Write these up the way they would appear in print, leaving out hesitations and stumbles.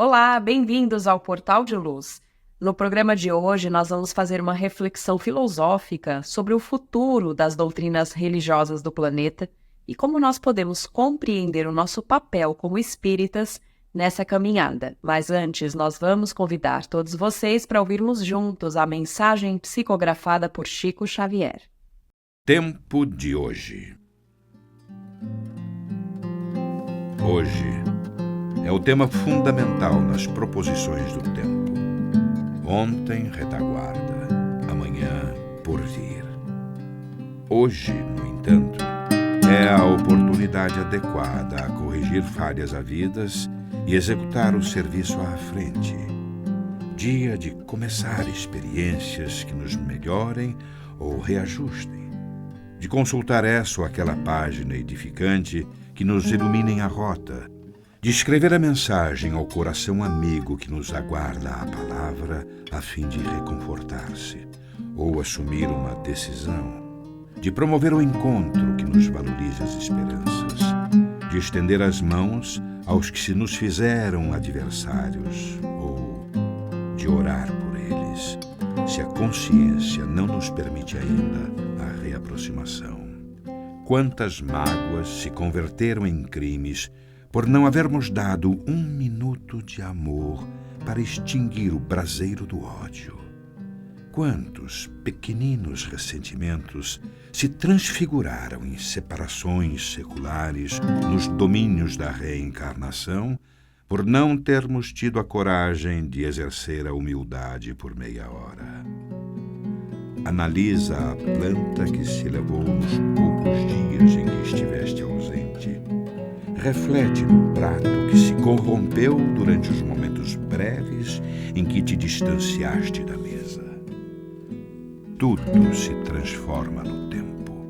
Olá, bem-vindos ao Portal de Luz. No programa de hoje, nós vamos fazer uma reflexão filosófica sobre o futuro das doutrinas religiosas do planeta e como nós podemos compreender o nosso papel como espíritas nessa caminhada. Mas antes, nós vamos convidar todos vocês para ouvirmos juntos a mensagem psicografada por Chico Xavier. Tempo de hoje. Hoje é o tema fundamental nas proposições do tempo. Ontem, retaguarda. Amanhã, porvir. Hoje, no entanto, é a oportunidade adequada a corrigir falhas havidas e executar o serviço à frente. Dia de começar experiências que nos melhorem ou reajustem. De consultar essa ou aquela página edificante que nos iluminem a rota. De escrever a mensagem ao coração amigo que nos aguarda a palavra a fim de reconfortar-se, ou assumir uma decisão, de promover o encontro que nos valorize as esperanças, de estender as mãos aos que se nos fizeram adversários, ou de orar por eles, se a consciência não nos permite ainda a reaproximação. Quantas mágoas se converteram em crimes por não havermos dado um minuto de amor para extinguir o braseiro do ódio. Quantos pequeninos ressentimentos se transfiguraram em separações seculares nos domínios da reencarnação por não termos tido a coragem de exercer a humildade por meia hora. Analisa a planta que se levou nos poucos dias em que estiveste ausente. Reflete no prato que se corrompeu durante os momentos breves em que te distanciaste da mesa. Tudo se transforma no tempo.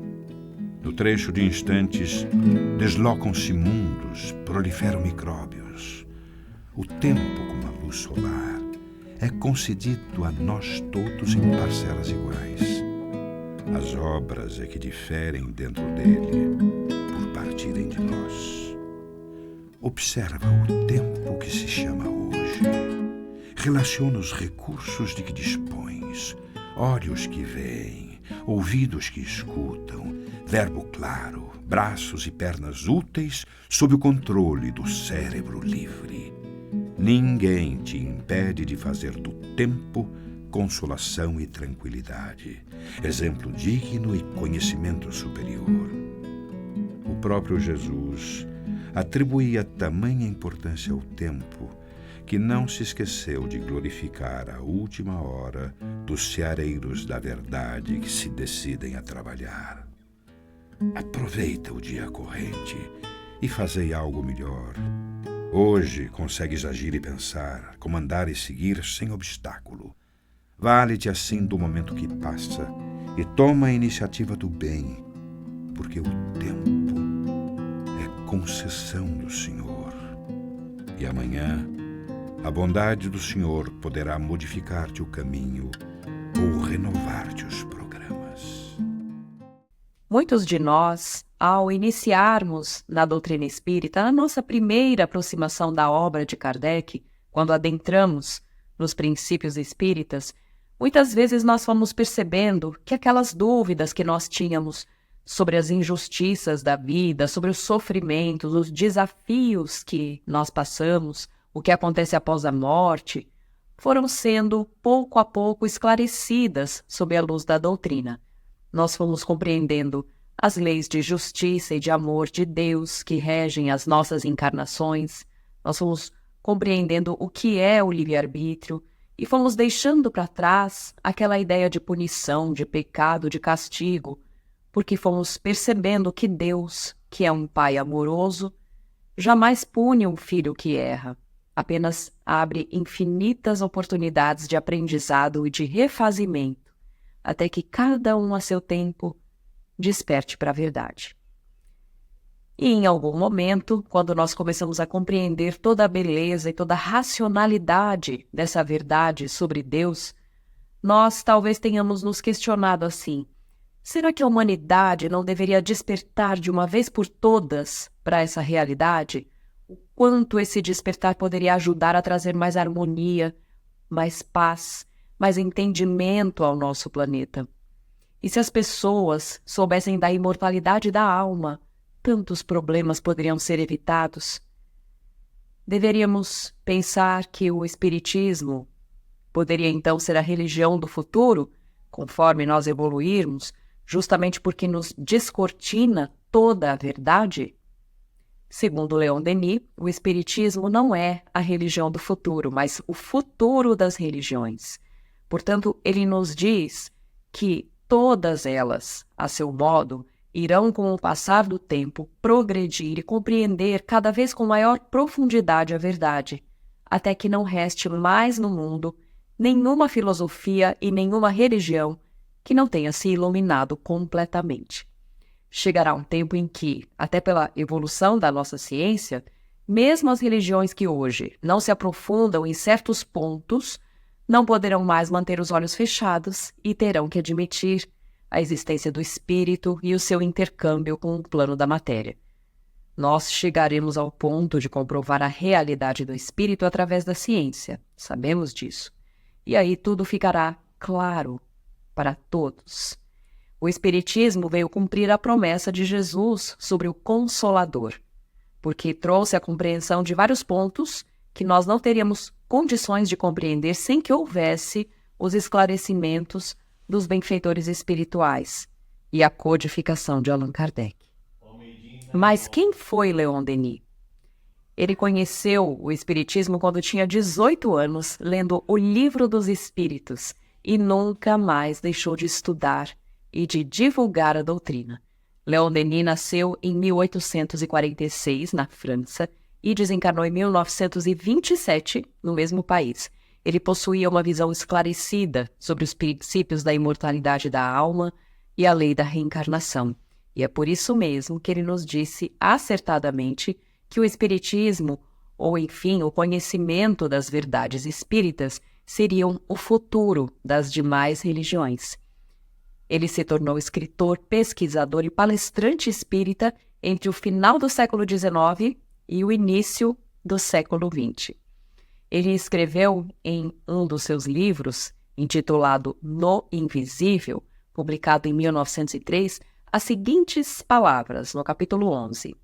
No trecho de instantes, deslocam-se mundos, proliferam micróbios. O tempo, como a luz solar, é concedido a nós todos em parcelas iguais. As obras é que diferem dentro dele por partirem de nós. Observa o tempo que se chama hoje. Relaciona os recursos de que dispões, olhos que veem, ouvidos que escutam, verbo claro, braços e pernas úteis sob o controle do cérebro livre. Ninguém te impede de fazer do tempo consolação e tranquilidade, exemplo digno e conhecimento superior. O próprio Jesus atribuía tamanha importância ao tempo que não se esqueceu de glorificar a última hora dos ceareiros da verdade que se decidem a trabalhar. Aproveita o dia corrente e fazei algo melhor. Hoje consegues agir e pensar, comandar e seguir sem obstáculo. Vale-te assim do momento que passa e toma a iniciativa do bem, porque o tempo concessão do Senhor. E amanhã, a bondade do Senhor poderá modificar-te o caminho ou renovar-te os programas. Muitos de nós, ao iniciarmos na doutrina espírita, na nossa primeira aproximação da obra de Kardec, quando adentramos nos princípios espíritas, muitas vezes nós fomos percebendo que aquelas dúvidas que nós tínhamos sobre as injustiças da vida, sobre os sofrimentos, os desafios que nós passamos, o que acontece após a morte, foram sendo pouco a pouco esclarecidas sob a luz da doutrina. Nós fomos compreendendo as leis de justiça e de amor de Deus que regem as nossas encarnações, nós fomos compreendendo o que é o livre-arbítrio e fomos deixando para trás aquela ideia de punição, de pecado, de castigo, porque fomos percebendo que Deus, que é um Pai amoroso, jamais pune um filho que erra, apenas abre infinitas oportunidades de aprendizado e de refazimento, até que cada um a seu tempo desperte para a verdade. E em algum momento, quando nós começamos a compreender toda a beleza e toda a racionalidade dessa verdade sobre Deus, nós talvez tenhamos nos questionado assim: será que a humanidade não deveria despertar de uma vez por todas para essa realidade? O quanto esse despertar poderia ajudar a trazer mais harmonia, mais paz, mais entendimento ao nosso planeta? E se as pessoas soubessem da imortalidade da alma, tantos problemas poderiam ser evitados. Deveríamos pensar que o Espiritismo poderia então ser a religião do futuro, conforme nós evoluirmos, justamente porque nos descortina toda a verdade? Segundo Leon Denis, o Espiritismo não é a religião do futuro, mas o futuro das religiões. Portanto, ele nos diz que todas elas, a seu modo, irão, com o passar do tempo, progredir e compreender cada vez com maior profundidade a verdade, até que não reste mais no mundo nenhuma filosofia e nenhuma religião que não tenha se iluminado completamente. Chegará um tempo em que, até pela evolução da nossa ciência, mesmo as religiões que hoje não se aprofundam em certos pontos, não poderão mais manter os olhos fechados e terão que admitir a existência do espírito e o seu intercâmbio com o plano da matéria. Nós chegaremos ao ponto de comprovar a realidade do espírito através da ciência, sabemos disso. E aí tudo ficará claro para todos. O Espiritismo veio cumprir a promessa de Jesus sobre o Consolador, porque trouxe a compreensão de vários pontos que nós não teríamos condições de compreender sem que houvesse os esclarecimentos dos benfeitores espirituais e a codificação de Allan Kardec. Mas quem foi Leon Denis? Ele conheceu o Espiritismo quando tinha 18 anos, lendo o Livro dos Espíritos, e nunca mais deixou de estudar e de divulgar a doutrina. Leon Denis nasceu em 1846, na França, e desencarnou em 1927, no mesmo país. Ele possuía uma visão esclarecida sobre os princípios da imortalidade da alma e a lei da reencarnação. E é por isso mesmo que ele nos disse acertadamente que o Espiritismo, ou enfim, o conhecimento das verdades espíritas, seriam o futuro das demais religiões. Ele se tornou escritor, pesquisador e palestrante espírita entre o final do século XIX e o início do século XX. Ele escreveu em um dos seus livros, intitulado No Invisível, publicado em 1903, as seguintes palavras, no capítulo 11.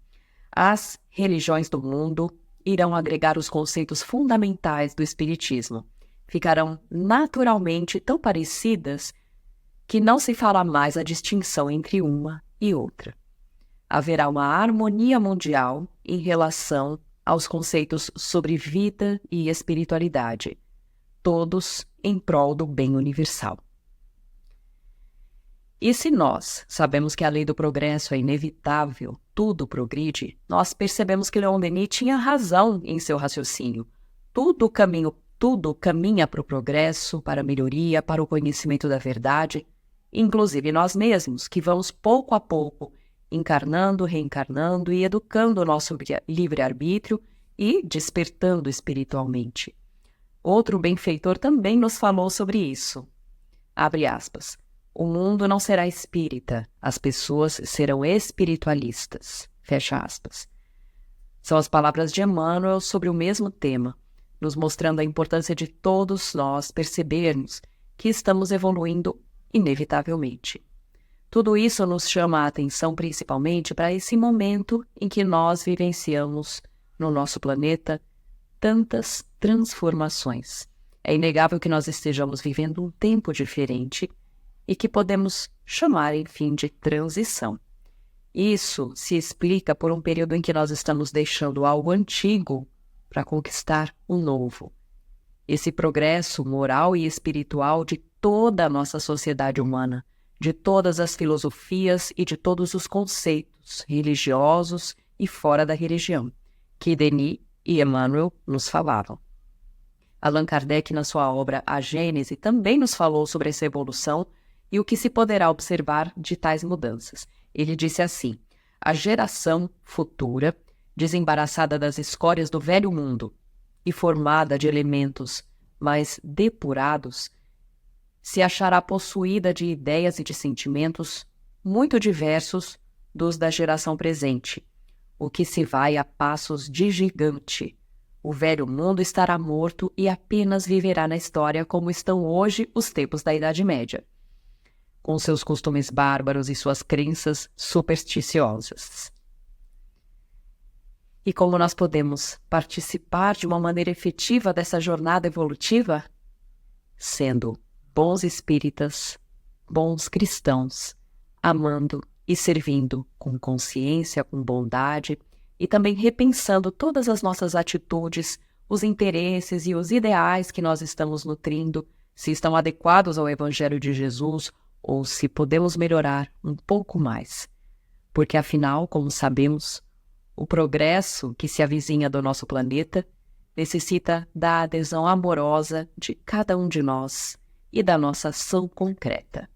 As religiões do mundo irão agregar os conceitos fundamentais do Espiritismo. Ficarão naturalmente tão parecidas que não se fará mais a distinção entre uma e outra. Haverá uma harmonia mundial em relação aos conceitos sobre vida e espiritualidade, todos em prol do bem universal. E se nós sabemos que a lei do progresso é inevitável, tudo progride, nós percebemos que Leon Denis tinha razão em seu raciocínio. Tudo caminha para o progresso, para a melhoria, para o conhecimento da verdade, inclusive nós mesmos, que vamos pouco a pouco encarnando, reencarnando e educando o nosso livre-arbítrio e despertando espiritualmente. Outro benfeitor também nos falou sobre isso. Abre aspas. O mundo não será espírita, as pessoas serão espiritualistas. Fecha aspas. São as palavras de Emmanuel sobre o mesmo tema, nos mostrando a importância de todos nós percebermos que estamos evoluindo inevitavelmente. Tudo isso nos chama a atenção principalmente para esse momento em que nós vivenciamos no nosso planeta tantas transformações. É inegável que nós estejamos vivendo um tempo diferente e que podemos chamar, enfim, de transição. Isso se explica por um período em que nós estamos deixando algo antigo para conquistar o novo. esse progresso moral e espiritual de toda a nossa sociedade humana, de todas as filosofias e de todos os conceitos religiosos e fora da religião, que Denis e Emmanuel nos falavam. Allan Kardec, na sua obra A Gênese, também nos falou sobre essa evolução e o que se poderá observar de tais mudanças. Ele disse assim: a geração futura, desembaraçada das escórias do velho mundo e formada de elementos mais depurados, se achará possuída de ideias e de sentimentos muito diversos dos da geração presente, o que se vai a passos de gigante. O velho mundo estará morto e apenas viverá na história como estão hoje os tempos da Idade Média, com seus costumes bárbaros e suas crenças supersticiosas. E como nós podemos participar de uma maneira efetiva dessa jornada evolutiva? Sendo bons espíritas, bons cristãos, amando e servindo com consciência, com bondade, e também repensando todas as nossas atitudes, os interesses e os ideais que nós estamos nutrindo, se estão adequados ao Evangelho de Jesus ou se podemos melhorar um pouco mais. Porque, afinal, como sabemos, o progresso que se avizinha do nosso planeta necessita da adesão amorosa de cada um de nós e da nossa ação concreta.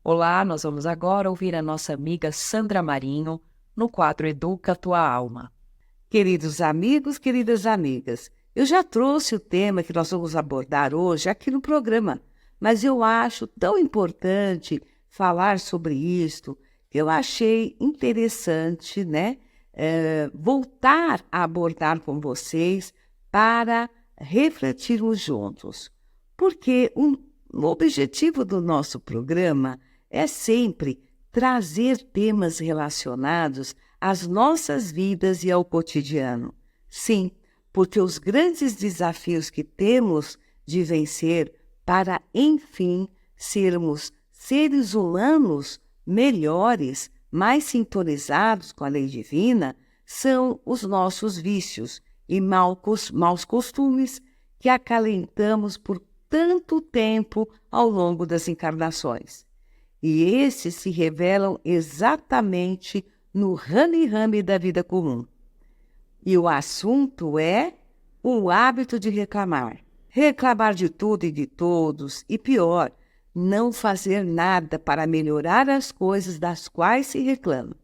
Olá, nós vamos agora ouvir a nossa amiga Sandra Marinho no quadro Educa Tua Alma. Queridos amigos, queridas amigas, eu já trouxe o tema que nós vamos abordar hoje aqui no programa, mas eu acho tão importante falar sobre isto, que eu achei interessante, voltar a abordar com vocês para refletirmos juntos. Porque o objetivo do nosso programa é sempre trazer temas relacionados às nossas vidas e ao cotidiano. Sim, porque os grandes desafios que temos de vencer para, enfim, sermos seres humanos melhores, mais sintonizados com a lei divina, são os nossos vícios e maus costumes que acalentamos por tanto tempo ao longo das encarnações. E esses se revelam exatamente no rame-rame da vida comum. E o assunto é o hábito de reclamar. Reclamar de tudo e de todos, e pior, não fazer nada para melhorar as coisas das quais se reclama.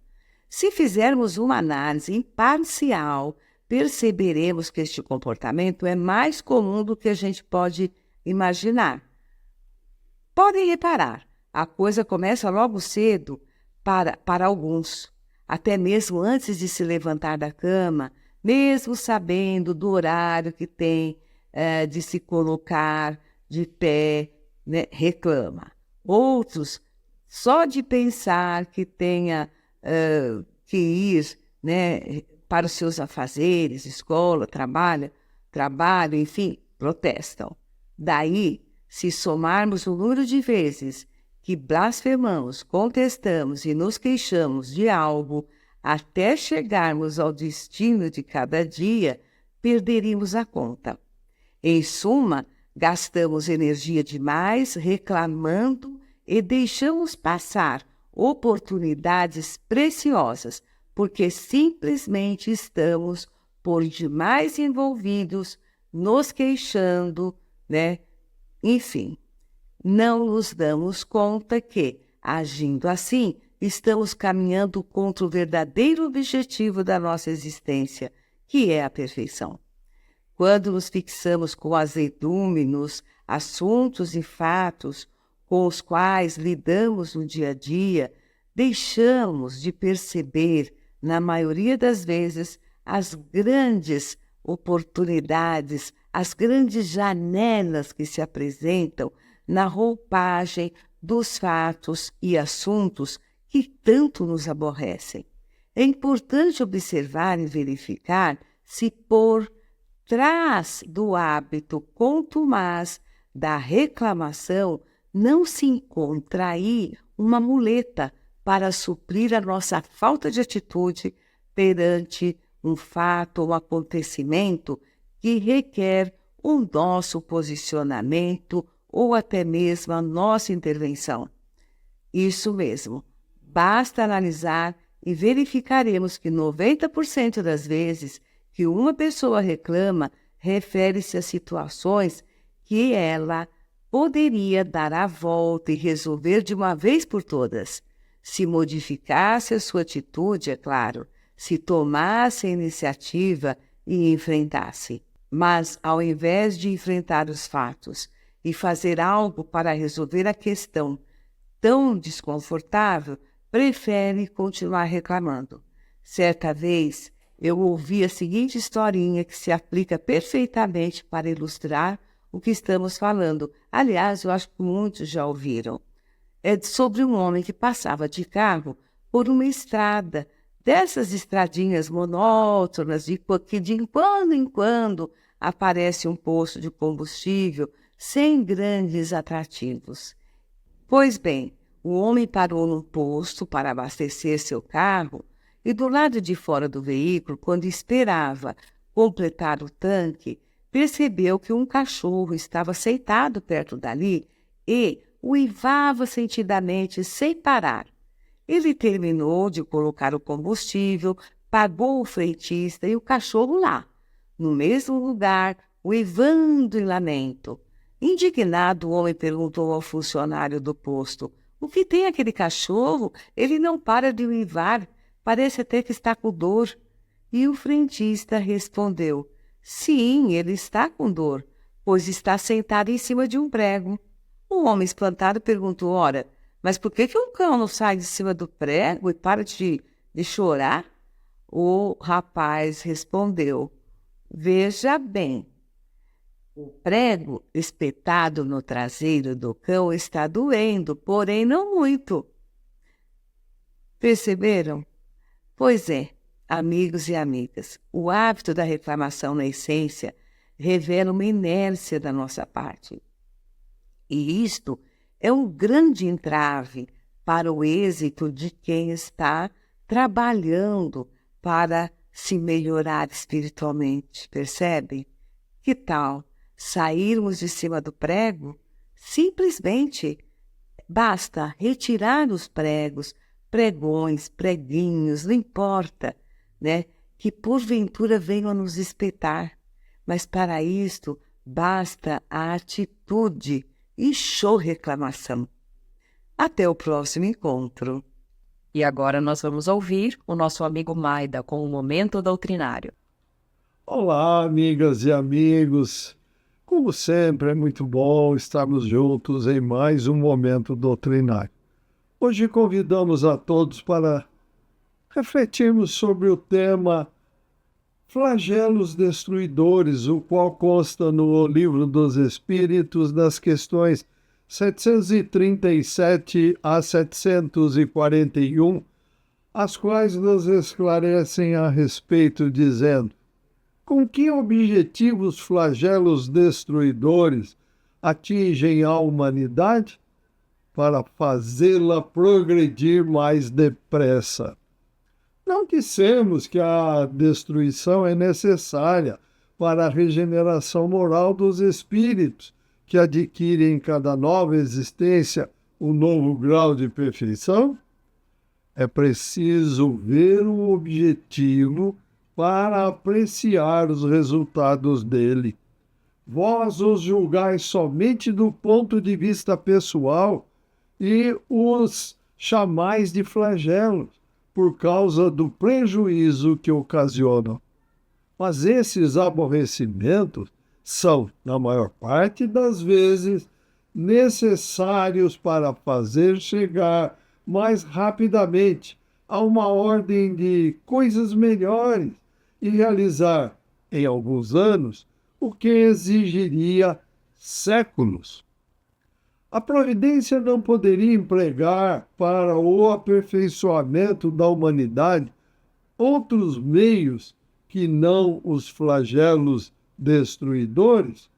Se fizermos uma análise imparcial, perceberemos que este comportamento é mais comum do que a gente pode imaginar. Podem reparar, a coisa começa logo cedo para alguns, até mesmo antes de se levantar da cama, mesmo sabendo do horário que tem de se colocar de pé, reclama. Outros, só de pensar que tenha que ir para os seus afazeres, escola, trabalho, enfim, protestam. Daí, se somarmos o número de vezes que blasfemamos, contestamos e nos queixamos de algo até chegarmos ao destino de cada dia, perderíamos a conta. Em suma, gastamos energia demais reclamando e deixamos passar oportunidades preciosas, porque simplesmente estamos por demais envolvidos, nos queixando, Enfim, não nos damos conta que, agindo assim, estamos caminhando contra o verdadeiro objetivo da nossa existência, que é a perfeição. Quando nos fixamos com azedume nos assuntos e fatos com os quais lidamos no dia a dia, deixamos de perceber, na maioria das vezes, as grandes oportunidades, as grandes janelas que se apresentam na roupagem dos fatos e assuntos que tanto nos aborrecem. É importante observar e verificar se por trás do hábito contumaz da reclamação não se encontra aí uma muleta para suprir a nossa falta de atitude perante um fato ou acontecimento que requer o nosso posicionamento ou até mesmo a nossa intervenção. Isso mesmo, basta analisar e verificaremos que 90% das vezes que uma pessoa reclama refere-se a situações que ela poderia dar a volta e resolver de uma vez por todas. Se modificasse a sua atitude, é claro, se tomasse a iniciativa e enfrentasse. Mas, ao invés de enfrentar os fatos e fazer algo para resolver a questão tão desconfortável, prefere continuar reclamando. Certa vez, eu ouvi a seguinte historinha que se aplica perfeitamente para ilustrar o que estamos falando. Aliás, eu acho que muitos já ouviram. É sobre um homem que passava de carro por uma estrada, dessas estradinhas monótonas, que de quando em quando aparece um posto de combustível sem grandes atrativos. Pois bem, o homem parou num posto para abastecer seu carro e do lado de fora do veículo, quando esperava completar o tanque, percebeu que um cachorro estava sentado perto dali e uivava sentidamente sem parar. Ele terminou de colocar o combustível, pagou o frentista e o cachorro lá, no mesmo lugar, uivando em lamento. Indignado, o homem perguntou ao funcionário do posto: O que tem aquele cachorro? Ele não para de uivar, parece até que está com dor. E o frentista respondeu: sim, ele está com dor, pois está sentado em cima de um prego. O homem espantado perguntou: ora, mas por que um cão não sai de cima do prego e para de chorar? O rapaz respondeu: veja bem, o prego espetado no traseiro do cão está doendo, porém não muito. Perceberam? Pois é, amigos e amigas, o hábito da reclamação na essência revela uma inércia da nossa parte. E isto é um grande entrave para o êxito de quem está trabalhando para se melhorar espiritualmente, percebe? Que tal sairmos de cima do prego? Simplesmente basta retirar os pregos, pregões, preguinhos, não importa, né? Que porventura venham a nos espetar. Mas para isto basta a atitude e show reclamação. Até o próximo encontro. E agora nós vamos ouvir o nosso amigo Maida com o Momento Doutrinário. Olá, amigas e amigos. Como sempre, é muito bom estarmos juntos em mais um Momento Doutrinário. Hoje convidamos a todos para refletirmos sobre o tema Flagelos Destruidores, o qual consta no Livro dos Espíritos, das questões 737 a 741, as quais nos esclarecem a respeito, dizendo: com que objetivos flagelos destruidores atingem a humanidade? Para fazê-la progredir mais depressa. Não dissemos que a destruição é necessária para a regeneração moral dos espíritos, que adquirem em cada nova existência um novo grau de perfeição? É preciso ver o objetivo para apreciar os resultados dele. Vós os julgais somente do ponto de vista pessoal e os chamais de flagelos, por causa do prejuízo que ocasionam. Mas esses aborrecimentos são, na maior parte das vezes, necessários para fazer chegar mais rapidamente a uma ordem de coisas melhores e realizar, em alguns anos, o que exigiria séculos. A providência não poderia empregar para o aperfeiçoamento da humanidade outros meios que não os flagelos destruidores?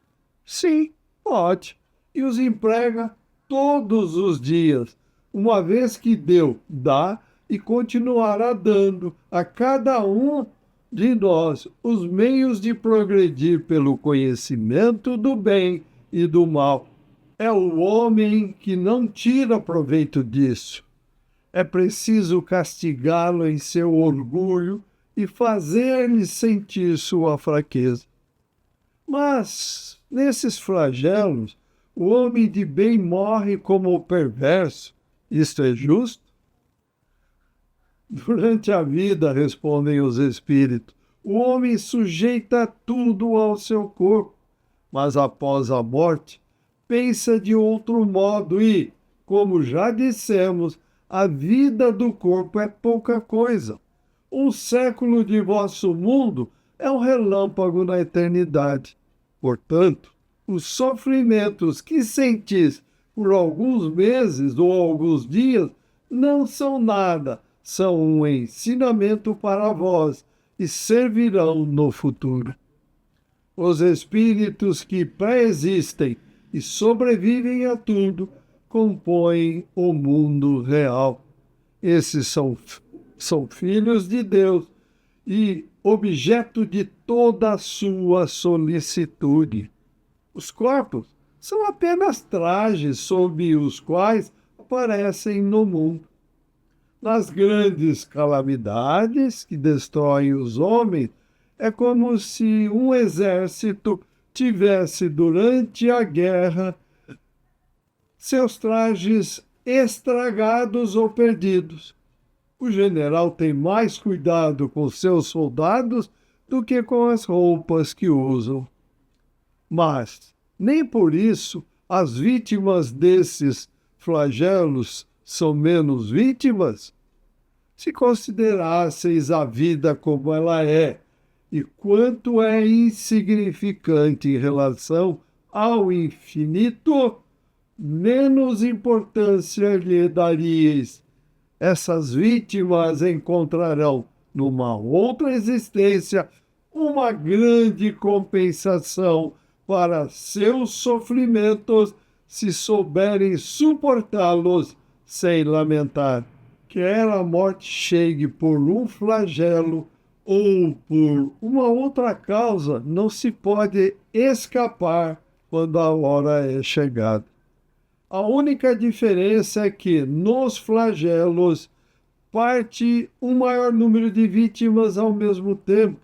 Sim, pode, e os emprega todos os dias, uma vez que deu, dá e continuará dando a cada um de nós os meios de progredir pelo conhecimento do bem e do mal. É o homem que não tira proveito disso. É preciso castigá-lo em seu orgulho e fazer-lhe sentir sua fraqueza. Mas, nesses flagelos, o homem de bem morre como perverso. Isto é justo? Durante a vida, respondem os espíritos, o homem sujeita tudo ao seu corpo, mas após a morte, pensa de outro modo e, como já dissemos, a vida do corpo é pouca coisa. Um século de vosso mundo é um relâmpago na eternidade. Portanto, os sofrimentos que sentis por alguns meses ou alguns dias não são nada, são um ensinamento para vós e servirão no futuro. Os espíritos que pré-existem e sobrevivem a tudo, compõem o mundo real. Esses são filhos de Deus e objeto de toda a sua solicitude. Os corpos são apenas trajes sob os quais aparecem no mundo. Nas grandes calamidades que destroem os homens, é como se um exército tivesse, durante a guerra, seus trajes estragados ou perdidos. O general tem mais cuidado com seus soldados do que com as roupas que usam. Mas, nem por isso, as vítimas desses flagelos são menos vítimas? Se considerasseis a vida como ela é, e quanto é insignificante em relação ao infinito, menos importância lhe daríeis. Essas vítimas encontrarão, numa outra existência, uma grande compensação para seus sofrimentos, se souberem suportá-los sem lamentar. Quer a morte chegue por um flagelo ou por uma outra causa, não se pode escapar quando a hora é chegada. A única diferença é que, nos flagelos, parte um maior número de vítimas ao mesmo tempo.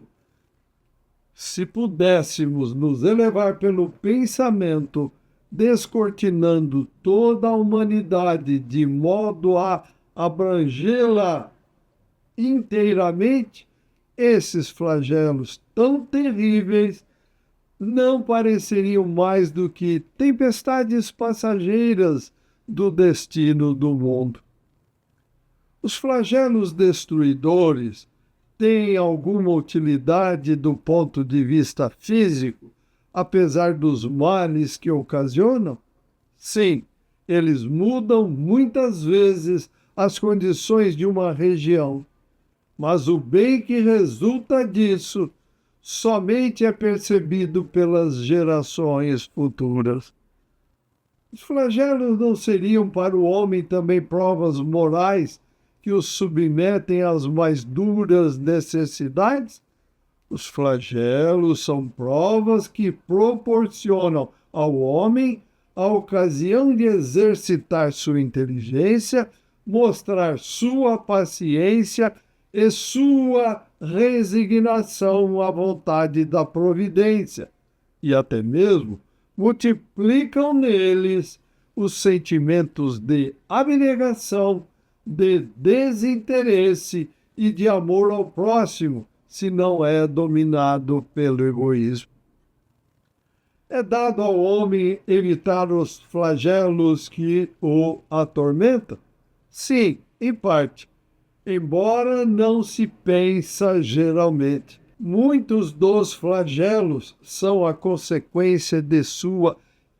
Se pudéssemos nos elevar pelo pensamento, descortinando toda a humanidade de modo a abrangê-la inteiramente, esses flagelos tão terríveis não pareceriam mais do que tempestades passageiras do destino do mundo. Os flagelos destruidores têm alguma utilidade do ponto de vista físico, apesar dos males que ocasionam? Sim, eles mudam muitas vezes as condições de uma região, mas o bem que resulta disso somente é percebido pelas gerações futuras. Os flagelos não seriam para o homem também provas morais que os submetem às mais duras necessidades? Os flagelos são provas que proporcionam ao homem a ocasião de exercitar sua inteligência, mostrar sua paciência e sua resignação à vontade da providência, e até mesmo multiplicam neles os sentimentos de abnegação, de desinteresse e de amor ao próximo, se não é dominado pelo egoísmo. É dado ao homem evitar os flagelos que o atormentam? Sim, em parte, embora não se pensa geralmente. Muitos dos flagelos são a consequência de sua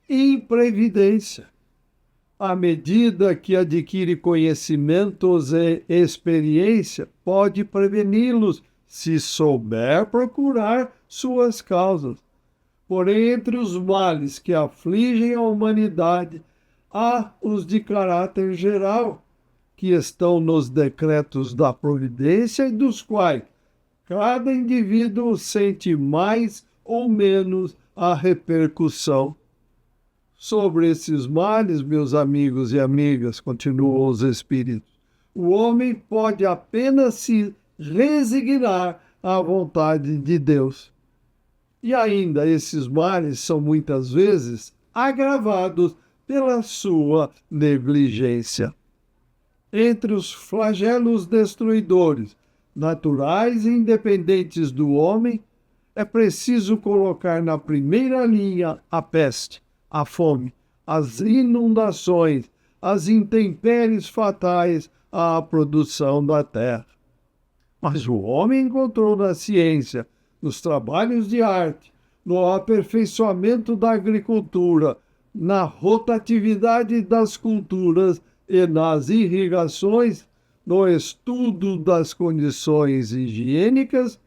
imprevidência. À medida que adquire conhecimentos e experiência, pode preveni-los, se souber procurar suas causas. Porém, entre os males que afligem a humanidade, há os de caráter geral, que estão nos decretos da providência e dos quais cada indivíduo sente mais ou menos a repercussão. Sobre esses males, meus amigos e amigas, continuam os Espíritos, o homem pode apenas se resignar à vontade de Deus. E ainda esses males são muitas vezes agravados pela sua negligência. Entre os flagelos destruidores, naturais e independentes do homem, é preciso colocar na primeira linha a peste, a fome, as inundações, as intempéries fatais à produção da terra. Mas o homem encontrou na ciência, nos trabalhos de arte, no aperfeiçoamento da agricultura, na rotatividade das culturas e nas irrigações, no estudo das condições higiênicas,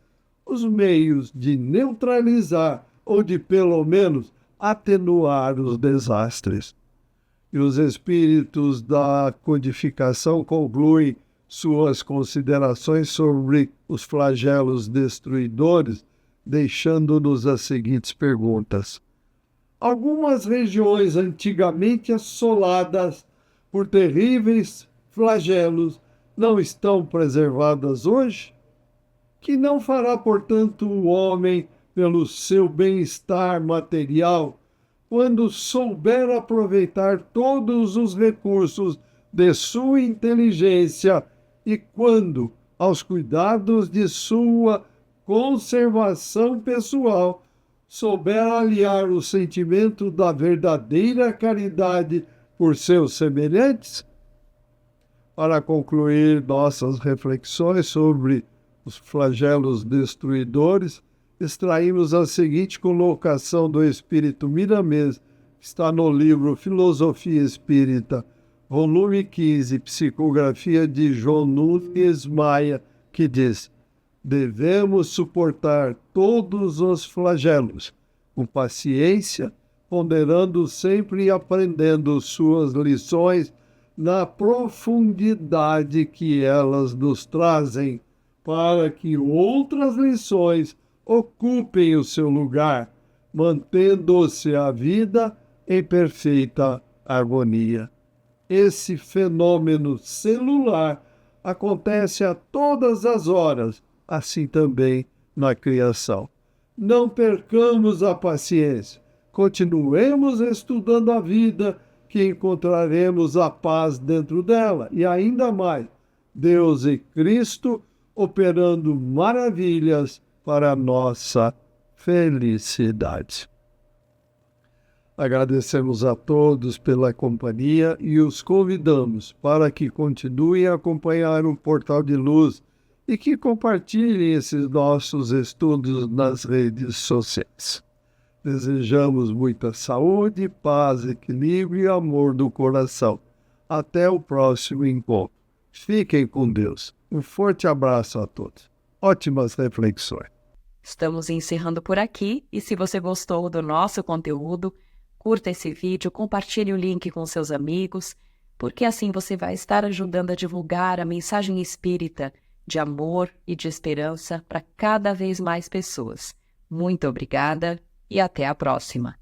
os meios de neutralizar ou de, pelo menos, atenuar os desastres. E os espíritos da codificação concluem suas considerações sobre os flagelos destruidores, deixando-nos as seguintes perguntas. Algumas regiões antigamente assoladas por terríveis flagelos não estão preservadas hoje? Que não fará, portanto, o homem pelo seu bem-estar material, quando souber aproveitar todos os recursos de sua inteligência e quando, aos cuidados de sua conservação pessoal, souber aliar o sentimento da verdadeira caridade por seus semelhantes? Para concluir nossas reflexões sobre os flagelos destruidores, extraímos a seguinte colocação do Espírito Miramês, que está no livro Filosofia Espírita, volume 15, psicografia de João Nunes Maia, que diz: devemos suportar todos os flagelos, com paciência, ponderando sempre e aprendendo suas lições na profundidade que elas nos trazem, para que outras lições ocupem o seu lugar, mantendo-se a vida em perfeita harmonia. Esse fenômeno celular acontece a todas as horas, assim também na criação. Não percamos a paciência, continuemos estudando a vida, que encontraremos a paz dentro dela, e ainda mais, Deus e Cristo operando maravilhas para a nossa felicidade. Agradecemos a todos pela companhia e os convidamos para que continuem a acompanhar o Portal de Luz e que compartilhem esses nossos estudos nas redes sociais. Desejamos muita saúde, paz, equilíbrio e amor do coração. Até o próximo encontro. Fiquem com Deus. Um forte abraço a todos. Ótimas reflexões. Estamos encerrando por aqui e se você gostou do nosso conteúdo, curta esse vídeo, compartilhe o link com seus amigos, porque assim você vai estar ajudando a divulgar a mensagem espírita de amor e de esperança para cada vez mais pessoas. Muito obrigada e até a próxima.